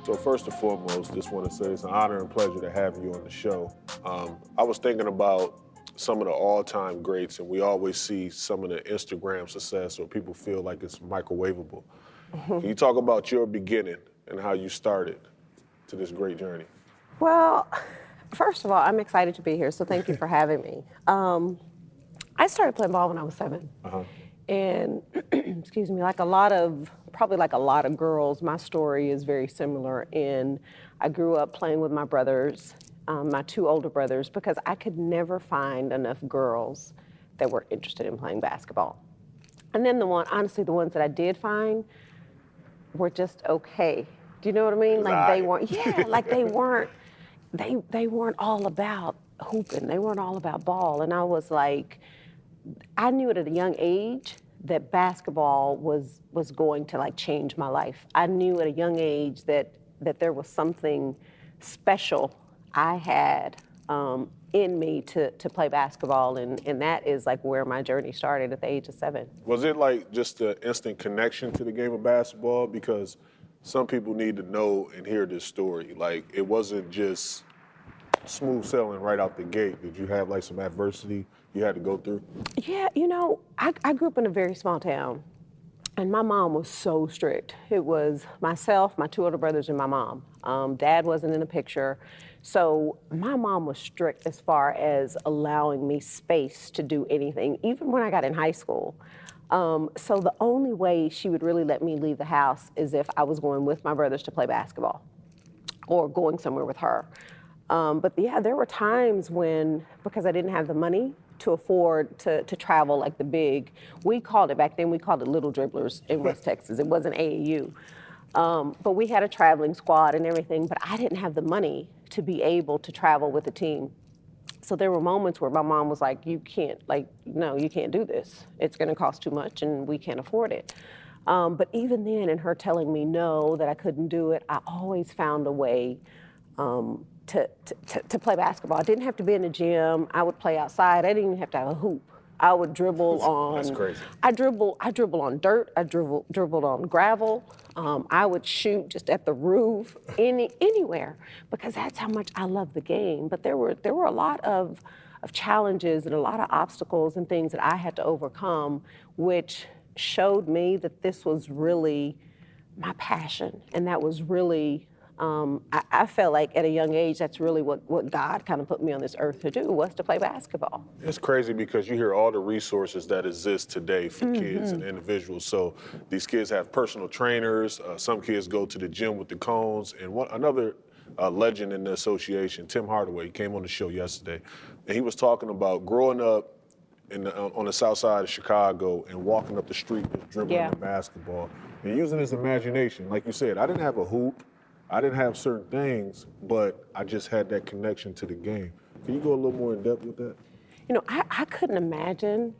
So first and foremost, just want to say it's an honor and pleasure to have you on the show. I was thinking about some of the all-time greats, and we always see some of the Instagram success where people feel like it's microwavable. Can you talk about your beginning and how you started to this great journey? Well, first of all, I'm excited to be here, so thank you for having me. I started playing ball when I was 7. And, excuse me, probably like a lot of girls, my story is very similar in I grew up playing with my brothers, my 2 older brothers, because I could never find enough girls that were interested in playing basketball. And then the ones that I did find were just okay. Do you know what I mean? Like they weren't, they weren't all about hooping. They weren't all about ball. And I was like, I knew it at a young age that basketball was going to like change my life. I knew at a young age that there was something special I had in me to play basketball, and that is like where my journey started at the age of 7. Was it like just an instant connection to the game of basketball? Because some people need to know and hear this story. Like, it wasn't just smooth sailing right out the gate. Did you have like some adversity you had to go through? Yeah, you know, I grew up in a very small town, and my mom was so strict. It was myself, my 2 older brothers, and my mom. Dad wasn't in the picture. So my mom was strict as far as allowing me space to do anything, even when I got in high school. So the only way she would really let me leave the house is if I was going with my brothers to play basketball or going somewhere with her. But yeah, there were times when, because I didn't have the money to afford to travel like the big, back then we called it Little Dribblers in West Texas. It wasn't AAU. But we had a traveling squad and everything, but I didn't have the money to be able to travel with the team. So there were moments where my mom was like, you can't do this. It's gonna cost too much and we can't afford it. But even then, in her telling me no, that I couldn't do it, I always found a way to play basketball. I didn't have to be in the gym. I would play outside. I didn't even have to have a hoop. I would dribble on. That's crazy. I dribble on dirt. I dribbled on gravel. I would shoot just at the roof, anywhere, because that's how much I love the game. But there were a lot of challenges and a lot of obstacles and things that I had to overcome, which showed me that this was really my passion, and that was really. I felt like at a young age, that's really what God kind of put me on this earth to do, was to play basketball. It's crazy because you hear all the resources that exist today for kids and individuals. So these kids have personal trainers. Some kids go to the gym with the cones. And another legend in the association, Tim Hardaway, came on the show yesterday, and he was talking about growing up on the south side of Chicago and walking up the street just dribbling the basketball and using his imagination. Like you said, I didn't have a hoop. I didn't have certain things, but I just had that connection to the game. Can you go a little more in depth with that? You know, I couldn't imagine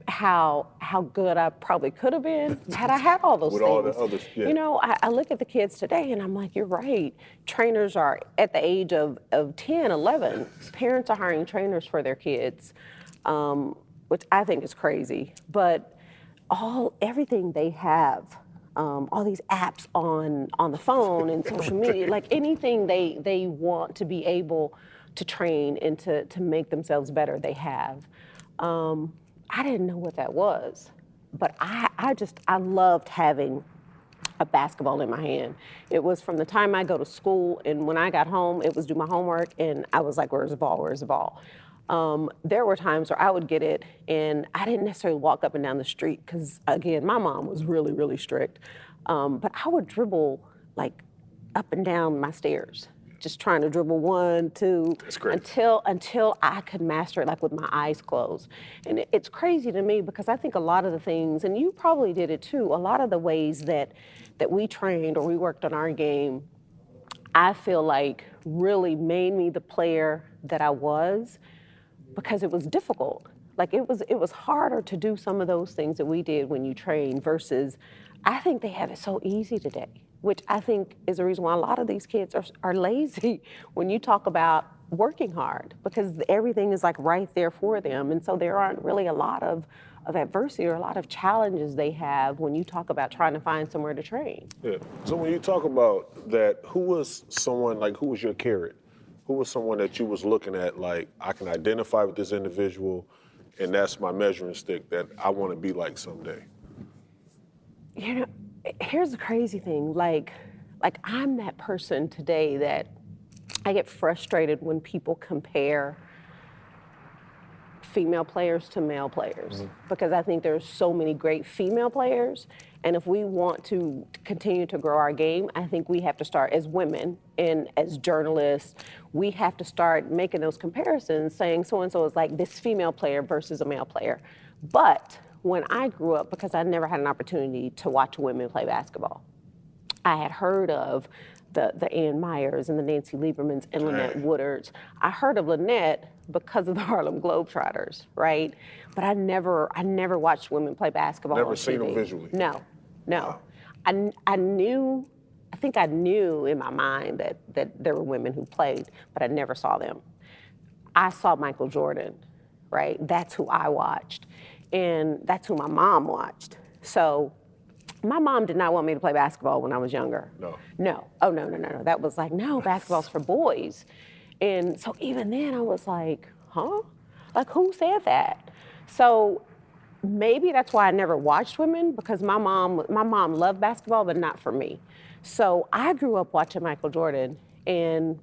how good I probably could have been had I had all those with things. All the others, yeah. You know, I look at the kids today and I'm like, you're right. Trainers are at the age of 10, 11. Parents are hiring trainers for their kids, which I think is crazy. But everything they have, all these apps on the phone and social media, like anything they want to be able to train and to make themselves better, they have. I didn't know what that was, but I loved having a basketball in my hand. It was from the time I go to school, and when I got home, it was do my homework, and I was like, where's the ball, where's the ball? There were times where I would get it, and I didn't necessarily walk up and down the street because, again, my mom was really, really strict. But I would dribble like up and down my stairs, just trying to dribble 1, 2, until I could master it, like with my eyes closed. And it's crazy to me because I think a lot of the things, and you probably did it too, a lot of the ways that we trained or we worked on our game, I feel like really made me the player that I was, because it was difficult. Like it was harder to do some of those things that we did when you train versus, I think they have it so easy today, which I think is the reason why a lot of these kids are lazy when you talk about working hard, because everything is like right there for them. And so there aren't really a lot of adversity or a lot of challenges they have when you talk about trying to find somewhere to train. Yeah. So when you talk about that, who was your carrot? Who was someone that you was looking at like, I can identify with this individual and that's my measuring stick that I want to be like someday? You know, here's the crazy thing. Like I'm that person today that I get frustrated when people compare female players to male players, because I think there's so many great female players, and if we want to continue to grow our game, I think we have to start as women and as journalists, we have to start making those comparisons, saying so-and-so is like this female player versus a male player. But when I grew up, because I never had an opportunity to watch women play basketball, I had heard of the Ann Myers and the Nancy Liebermans and Lynette Woodards. I heard of Lynette because of the Harlem Globetrotters, right? But I never watched women play basketball on TV. Never seen them visually? No. Wow. I think I knew in my mind that there were women who played, but I never saw them. I saw Michael Jordan, right? That's who I watched. And that's who my mom watched. So my mom did not want me to play basketball when I was younger. No. Oh, no. That was like, no, basketball's for boys. And so even then I was like, huh? Like, who said that? So maybe that's why I never watched women, because my mom loved basketball, but not for me. So I grew up watching Michael Jordan, and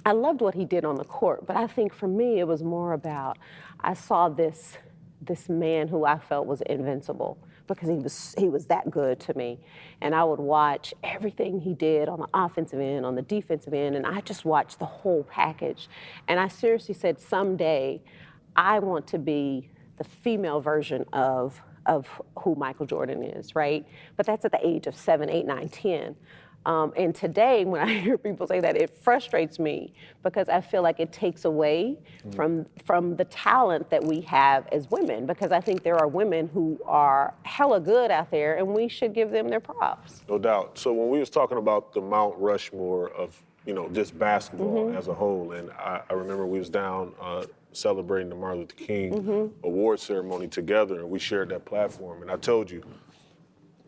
I loved what he did on the court. But I think for me, it was more about, I saw this man who I felt was invincible, because he was that good to me. And I would watch everything he did on the offensive end, on the defensive end, and I just watched the whole package. And I seriously said, someday, I want to be the female version of who Michael Jordan is, right? But that's at the age of 7, 8, 9, 10. And today, when I hear people say that, it frustrates me, because I feel like it takes away from the talent that we have as women, because I think there are women who are hella good out there, and we should give them their props. No doubt. So when we was talking about the Mount Rushmore of, just basketball as a whole, and I remember we was down celebrating the Martin Luther King award ceremony together, and we shared that platform, and I told you,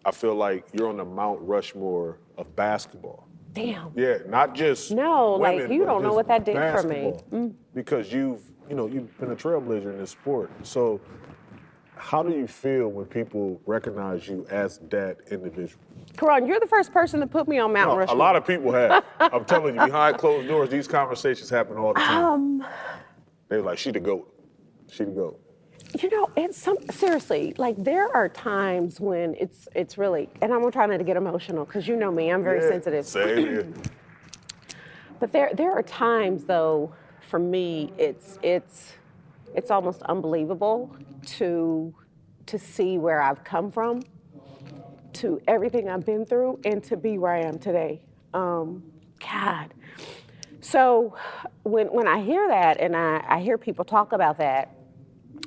I feel like you're on the Mount Rushmore of basketball. Damn. Yeah, not just women, like you don't know what that did basketball. For me. Because you've been a trailblazer in this sport. So how do you feel when people recognize you as that individual? Karan, you're the first person to put me on Mount Rushmore. A lot of people have. I'm telling you, behind closed doors, these conversations happen all the time. They're like, she the GOAT. She the GOAT. Seriously, like there are times when it's really, and I'm trying not to get emotional, because you know me, I'm very sensitive. Same here. But there are times though, for me, it's almost unbelievable to see where I've come from, to everything I've been through, and to be where I am today. God. So when I hear that, and I hear people talk about that,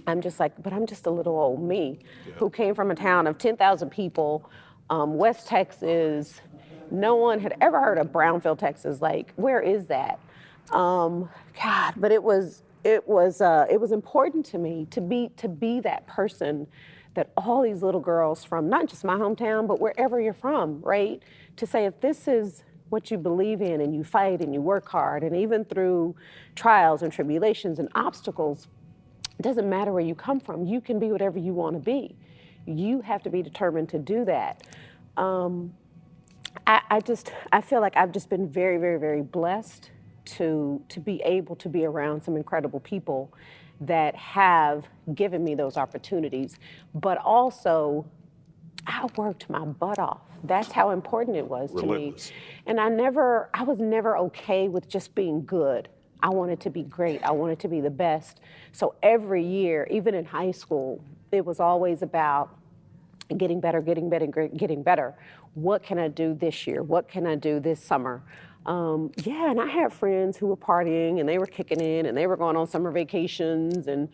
I'm just like, but I'm just a little old me who came from a town of 10,000 people, West Texas. No one had ever heard of Brownfield, Texas. Like, where is that? God, but it was important to me to be that person that all these little girls from not just my hometown, but wherever you're from, right? To say, if this is what you believe in and you fight and you work hard, and even through trials and tribulations and obstacles, it doesn't matter where you come from. You can be whatever you want to be. You have to be determined to do that. I feel like I've just been very, very, very blessed to be able to be around some incredible people that have given me those opportunities. But also, I worked my butt off. That's how important it was to me. And I was never okay with just being good. I wanted to be great. I wanted to be the best. So every year, even in high school, it was always about getting better. What can I do this year? What can I do this summer? And I had friends who were partying, and they were kicking in, and they were going on summer vacations. And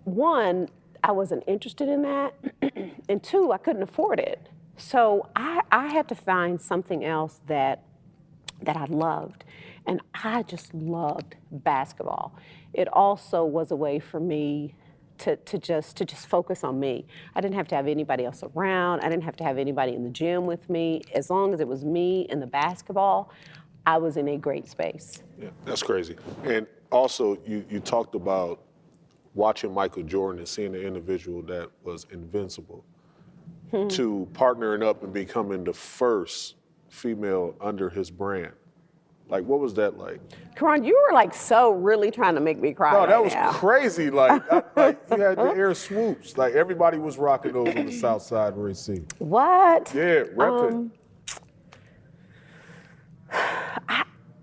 one, I wasn't interested in that. And two, I couldn't afford it. So I had to find something else that I loved. And I just loved basketball. It also was a way for me to just focus on me. I didn't have to have anybody else around. I didn't have to have anybody in the gym with me. As long as it was me and the basketball, I was in a great space. Yeah, that's crazy. And also, you talked about watching Michael Jordan and seeing an individual that was invincible to partnering up and becoming the first female under his brand. Like, what was that like? Karan, you were like so really trying to make me cry. No, right that was now. crazy. Like you had the Air Swoops. Like, everybody was rocking those on the South Side where see. What? Yeah, rep it.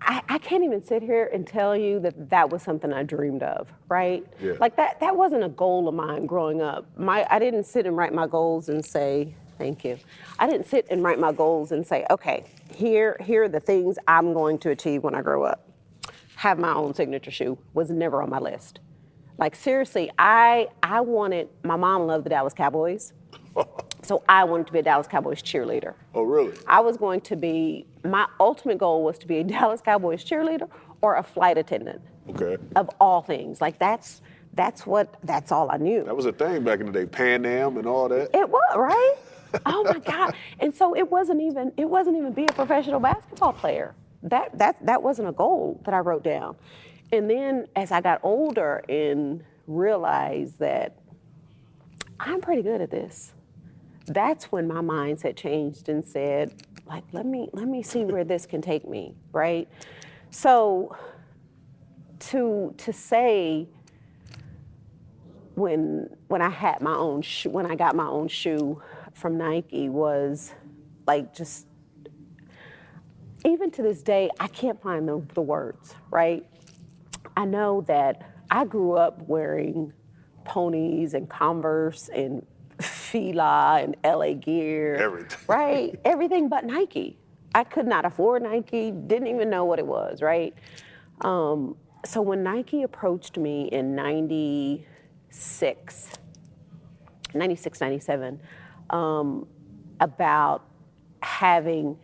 I can't even sit here and tell you that that was something I dreamed of, right? Yeah. Like that wasn't a goal of mine growing up. I didn't sit and write my goals and say, thank you. I didn't sit and write my goals and say, okay, here are the things I'm going to achieve when I grow up. Have my own signature shoe was never on my list. Like, seriously, I wanted, my mom loved the Dallas Cowboys. So I wanted to be a Dallas Cowboys cheerleader. Oh, really? I was going to be, my ultimate goal was to be a Dallas Cowboys cheerleader or a flight attendant. Okay. Of all things. Like that's all I knew. That was a thing back in the day, Pan Am and all that. It was, right? Oh my God. And so it wasn't even be a professional basketball player. That wasn't a goal that I wrote down. And then as I got older and realized that I'm pretty good at this, that's when my mindset changed and said, like, let me see where this can take me, right? So to say when I had my own when I got my own shoe from Nike was like, just, even to this day, I can't find the words, right? I know that I grew up wearing ponies and Converse and Fila and LA Gear. Everything. Right? Everything but Nike. I could not afford Nike, didn't even know what it was, right? So when Nike approached me in 96, 97, about having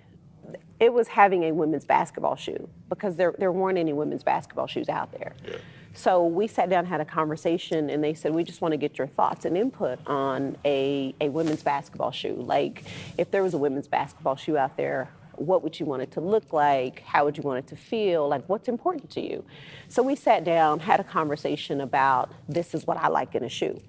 a women's basketball shoe, because there weren't any women's basketball shoes out there. Yeah. So we sat down, had a conversation, and they said, we just want to get your thoughts and input on a women's basketball shoe. Like, if there was a women's basketball shoe out there, what would you want it to look like? How would you want it to feel? Like, what's important to you? So we sat down, had a conversation about, this is what I like in a shoe.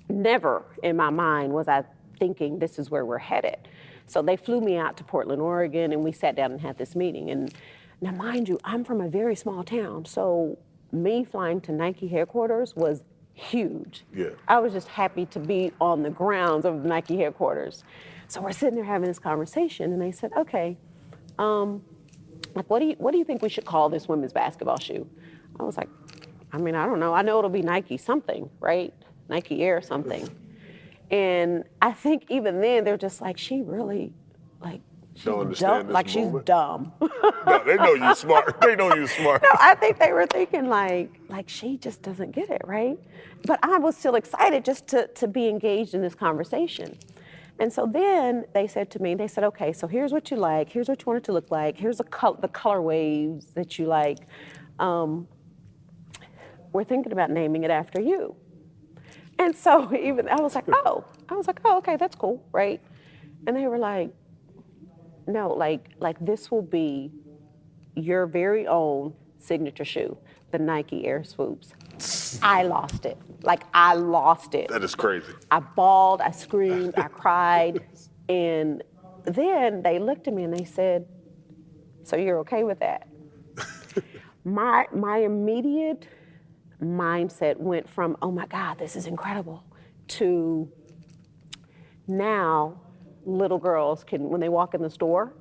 Never in my mind was I thinking this is where we're headed. So they flew me out to Portland, Oregon, and we sat down and had this meeting. And now, mind you, I'm from a very small town, so me flying to Nike headquarters was huge. Yeah. I was just happy to be on the grounds of Nike headquarters. So we're sitting there having this conversation, and they said, okay, like, what do you think we should call this women's basketball shoe? I was like, I mean, I don't know. I know it'll be Nike something, right? Nike Air something. And I think even then they're just like, she really, like, Don't understand this like moment. she's dumb. No, they know you smart. They know you smart. No, I think they were thinking like she just doesn't get it, right? But I was still excited just to be engaged in this conversation. And so then they said to me, okay, so here's what you like, here's what you want it to look like, here's the color waves that you like. We're thinking about naming it after you. And so even I was like, oh, okay, that's cool, right? And they were like, no, like this will be your very own signature shoe, the Nike Air Swoops. I lost it. Like, I lost it. That is crazy. I bawled, I screamed, I cried. And then they looked at me and they said, so you're okay with that? My immediate mindset went from, oh my God, this is incredible, to now little girls can, when they walk in the store,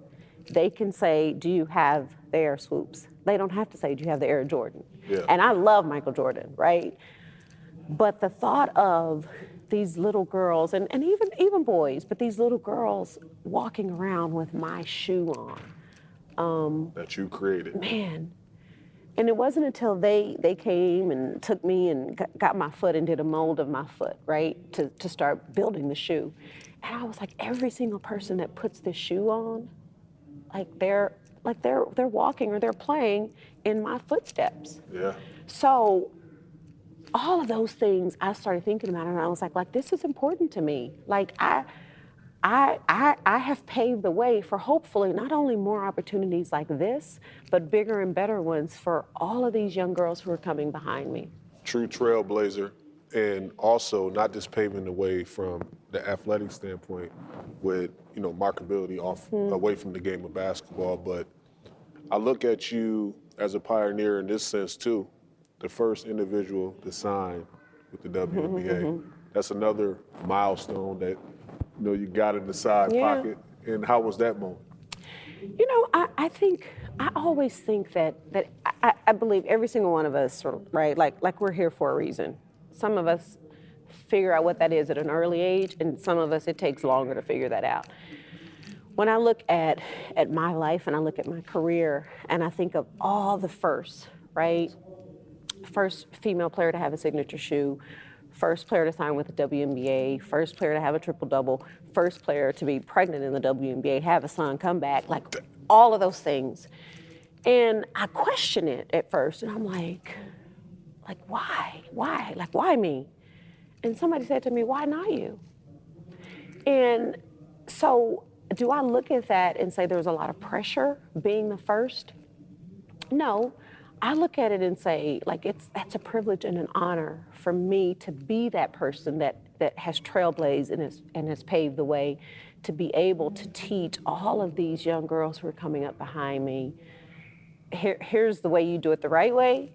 they can say, do you have the Air Swoops? They don't have to say, do you have the Air Jordan? Yeah. And I love Michael Jordan, right? But the thought of these little girls, and even boys, but these little girls walking around with my shoe on. That you created. Man. And it wasn't until they came and took me and got my foot and did a mold of my foot, right, to start building the shoe. And I was like, every single person that puts this shoe on, they're walking or they're playing in my footsteps. Yeah. So all of those things I started thinking about, and I was like, this is important to me. Like I have paved the way for hopefully not only more opportunities like this, but bigger and better ones for all of these young girls who are coming behind me. True trailblazer, and also not just paving the way from the athletic standpoint with, marketability away from the game of basketball, but I look at you as a pioneer in this sense too, the first individual to sign with the WNBA. That's another milestone that you got in the side pocket. And how was that moment? I always think that I believe every single one of us, right? Like we're here for a reason. Some of us figure out what that is at an early age, and some of us it takes longer to figure that out. When I look at my life and I look at my career and I think of all the firsts, right? First female player to have a signature shoe, first player to sign with the WNBA, first player to have a triple-double, first player to be pregnant in the WNBA, have a son, come back, like all of those things. And I question it at first, and I'm like, why? Why? Like, why me? And somebody said to me, why not you? And so do I look at that and say there was a lot of pressure being the first? No. I look at it and say, that's a privilege and an honor for me to be that person that has trailblazed and has paved the way to be able to teach all of these young girls who are coming up behind me. Here's the way you do it the right way,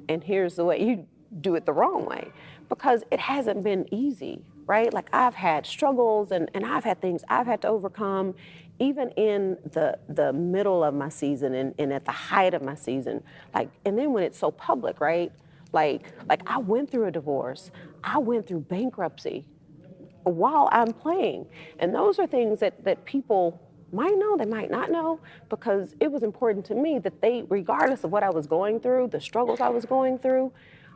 and here's the way you do it the wrong way. Because it hasn't been easy, right? Like I've had struggles and I've had things I've had to overcome, even in the middle of my season and at the height of my season. And then when it's so public, right? Like I went through a divorce, I went through bankruptcy while I'm playing. And those are things that people might know, they might not know, because it was important to me that they, regardless of what I was going through, the struggles I was going through,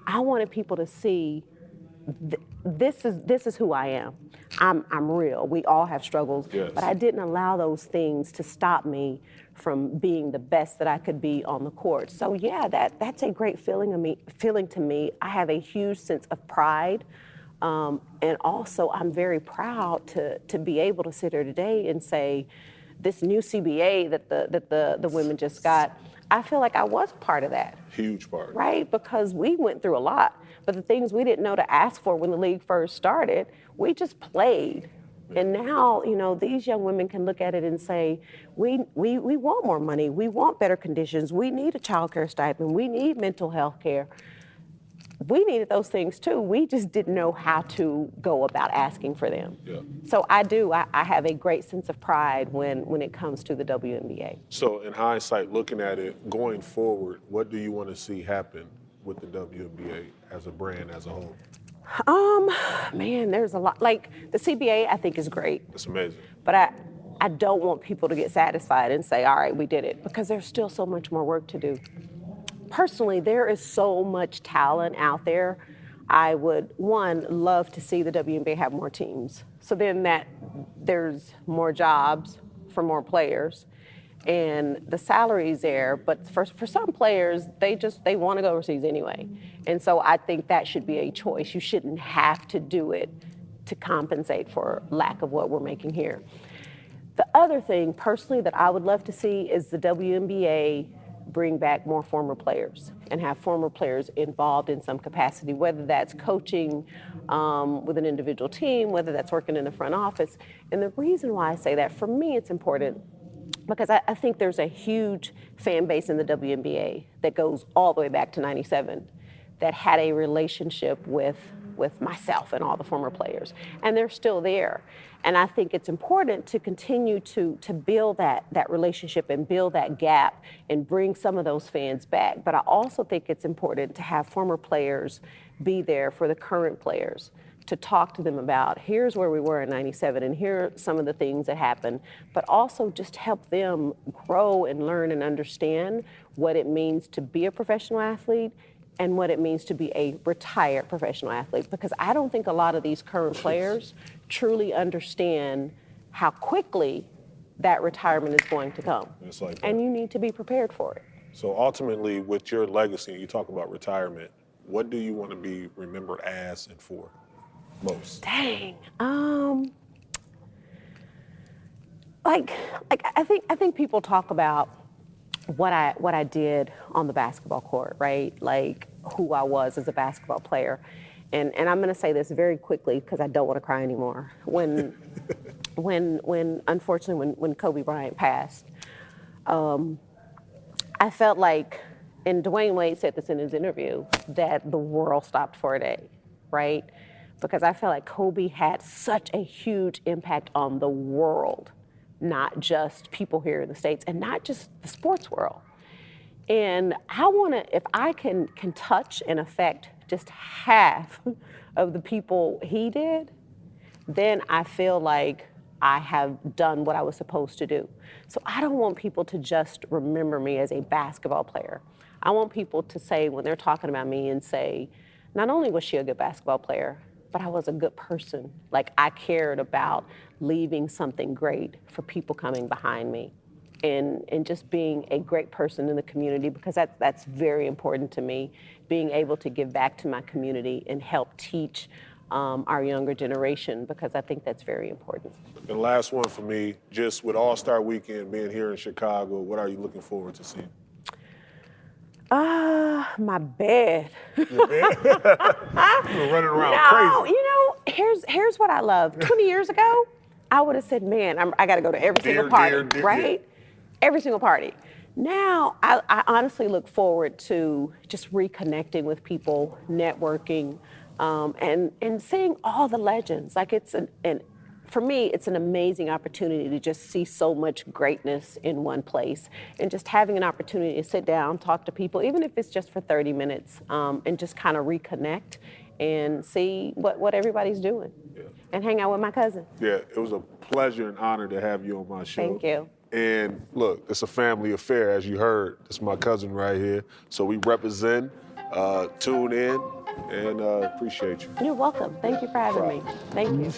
I wanted people to see this is who I am. I'm real. We all have struggles, yes. But I didn't allow those things to stop me from being the best that I could be on the court. So yeah, that's a great feeling to me. I have a huge sense of pride, and also I'm very proud to be able to sit here today and say, this new CBA that the women just got, I feel like I was part of that. Huge part. Right, because we went through a lot. But the things we didn't know to ask for when the league first started, we just played. Yeah. And now, these young women can look at it and say, we want more money. We want better conditions. We need a child care stipend. We need mental health care. We needed those things too. We just didn't know how to go about asking for them. Yeah. So I have a great sense of pride when it comes to the WNBA. So in hindsight, looking at it, going forward, what do you want to see happen with the WNBA as a brand as a whole? Man, there's a lot. Like the CBA, I think is great. It's amazing. But I don't want people to get satisfied and say, all right, we did it, because there's still so much more work to do. Personally, there is so much talent out there. I would, one, love to see the WNBA have more teams. So then there's more jobs for more players, and the salary's there. But for some players, they want to go overseas anyway. And so I think that should be a choice. You shouldn't have to do it to compensate for lack of what we're making here. The other thing, personally, that I would love to see is the WNBA bring back more former players and have former players involved in some capacity, whether that's coaching with an individual team, whether that's working in the front office. And the reason why I say that, for me, it's important because I think there's a huge fan base in the WNBA that goes all the way back to '97 that had a relationship with myself and all the former players, and they're still there. And I think it's important to continue to build that relationship and build that gap and bring some of those fans back. But I also think it's important to have former players be there for the current players, to talk to them about, here's where we were in '97 and here are some of the things that happened, but also just help them grow and learn and understand what it means to be a professional athlete and what it means to be a retired professional athlete. Because I don't think a lot of these current players truly understand how quickly that retirement is going to come. It's like and you need to be prepared for it. So ultimately, with your legacy, you talk about retirement, what do you want to be remembered as and for most? Dang. Like I think people talk about what I did on the basketball court, right? Like who I was as a basketball player. And I'm going to say this very quickly because I don't want to cry anymore. When unfortunately when Kobe Bryant passed, I felt like, and Dwayne Wade said this in his interview, that the world stopped for a day, right? Because I felt like Kobe had such a huge impact on the world, not just people here in the States and not just the sports world. And I want to, if I can touch and affect just half of the people he did, then I feel like I have done what I was supposed to do. So I don't want people to just remember me as a basketball player. I want people to say, when they're talking about me, and say, not only was she a good basketball player, but I was a good person. Like I cared about leaving something great for people coming behind me. And just being a great person in the community, because that's very important to me, being able to give back to my community and help teach our younger generation, because I think that's very important. And last one for me, just with All-Star Weekend being here in Chicago, what are you looking forward to seeing? My bed. Your bed? You were running around crazy. You know, here's what I love. 20 years ago, I would have said, man, I got to go to every single party, right? Yeah. Every single party. Now, I honestly look forward to just reconnecting with people, networking, and seeing all the legends. Like for me, it's an amazing opportunity to just see so much greatness in one place, and just having an opportunity to sit down, talk to people, even if it's just for 30 minutes, and just kind of reconnect and see what everybody's doing, and hang out with my cousin. Yeah, it was a pleasure and honor to have you on my show. Thank you. And look, it's a family affair, as you heard. It's my cousin right here. So we represent, tune in, and appreciate you. You're welcome. Thank you for having me. Thank you.